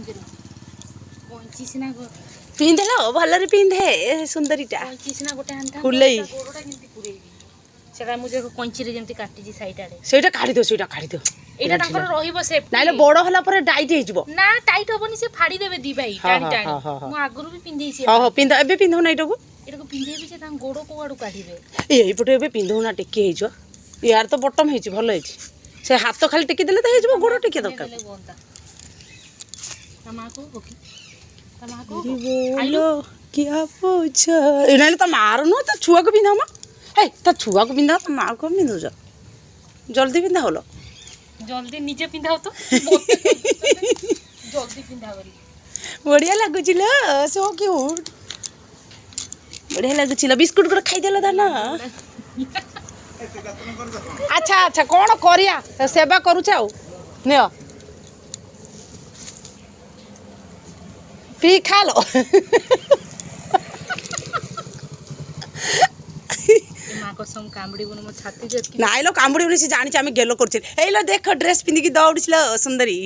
कैंची सिना पिंधे लो भलरे पिंधे सुंदरीटा कैंची सिना गोटे आंता फुलई गोड़टा केमती पुरेबी सेटा मु जे कैंची रे जेमती काटिजी साइड आड़े सेटा काढी दो एटा तांकर रहिबो सेफ्टी नाइले बड़ होला पर टाइट हे जबो ना टाइट होबनी से फाड़ी देबे दी भाई टाणी टाणी मु आगुरु भी पिंधै छी हां हां पिंध एबे पिंधो ना एटाको एटाको पिंधैबे जे तां गोड़ को आडू काढिबे एई पटे एबे पिंधो ना टेकी हे जो यार तो बटम हे छी भलो हे छी से हाथ खाली टेकी देले त हे जबो गोड़ टेकी दरकार तमा को बोलो क्या पूछो ए नाइले त मारनो त छुआ को पिंधा मा हे त छुआ को पिंधा त मार को पिंधो जा जल्दी पिंधा होलो जल्दी निजे पिंधाओ तो जल्दी पिंधा करी बढ़िया लागुची लो सो क्यूट बढ़िया लागुची लो बिस्कुट को खाई देला दाना अच्छा अच्छा कौन करिया सेवा करू चाउ नियो पी खा लो माँ को संग कामड़ी बन मो छाती जे नाइलो कामुड़ी से जानी आम गेलो कर देख ड्रेस पिंधिकी दौड़िल सुंदरी।